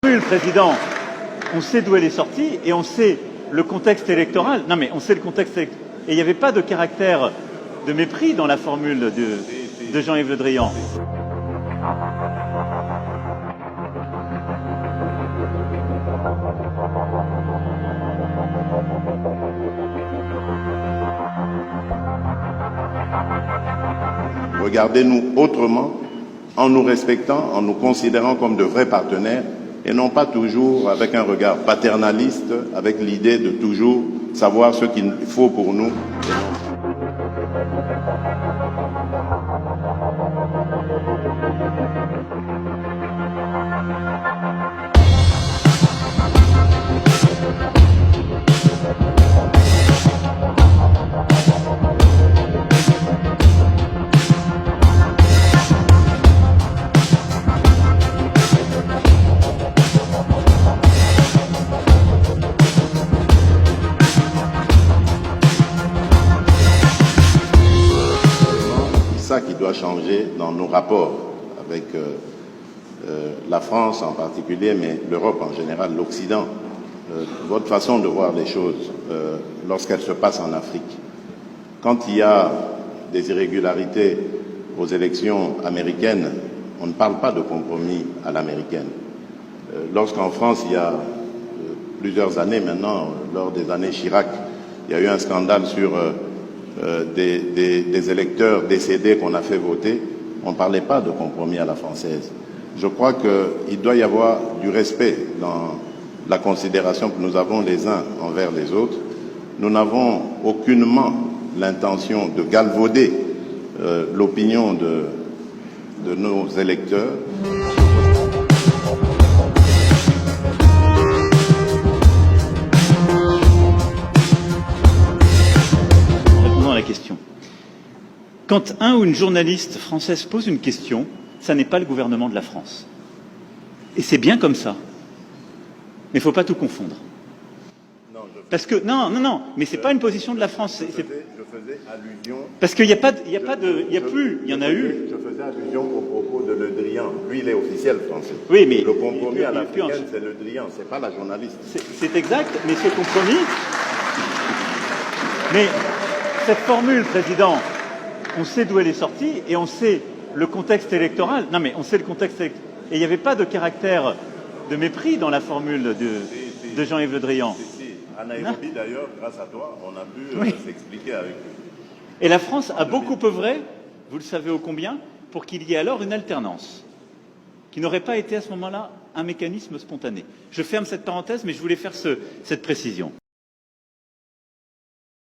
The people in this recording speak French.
Le président, on sait d'où elle est sortie et on sait le contexte électoral. Non mais on sait le contexte électoral. Et il n'y avait pas de caractère de mépris dans la formule de Jean-Yves Le Drian. Regardez-nous autrement, en nous respectant, en nous considérant comme de vrais partenaires, et non pas toujours avec un regard paternaliste, avec l'idée de toujours savoir ce qu'il faut pour nous. C'est ça qui doit changer dans nos rapports avec la France en particulier, mais l'Europe en général, l'Occident. Votre façon de voir les choses lorsqu'elles se passent en Afrique. Quand il y a des irrégularités aux élections américaines, on ne parle pas de compromis à l'américaine. Lorsqu'en France, il y a plusieurs années maintenant, lors des années Chirac, il y a eu un scandale sur des électeurs décédés qu'on a fait voter, on ne parlait pas de compromis à la française. Je crois qu'il doit y avoir du respect dans la considération que nous avons les uns envers les autres. Nous n'avons aucunement l'intention de galvauder l'opinion de nos électeurs. La question. Quand un ou une journaliste française pose une question, ça n'est pas le gouvernement de la France. Et c'est bien comme ça. Mais il ne faut pas tout confondre. Parce que non, mais c'est pas une position de la France. Je faisais allusion. Parce qu'il n'y a pas, il y en a eu. Je faisais allusion au propos de Le Drian. Lui, il est officiel français. Oui, mais le compromis à l'africaine, c'est Le Drian, c'est pas la journaliste. C'est exact, mais ce compromis. Mais cette formule, président, on sait d'où elle est sortie et on sait le contexte électoral. Non, mais on sait le contexte électoral. Et il n'y avait pas de caractère de mépris dans la formule de Jean-Yves Le Drian. À Nairobi, d'ailleurs, grâce à toi, on a pu s'expliquer avec lui. Et la France a beaucoup œuvré, vous le savez ô combien, pour qu'il y ait alors une alternance, qui n'aurait pas été à ce moment-là un mécanisme spontané. Je ferme cette parenthèse, mais je voulais faire cette précision.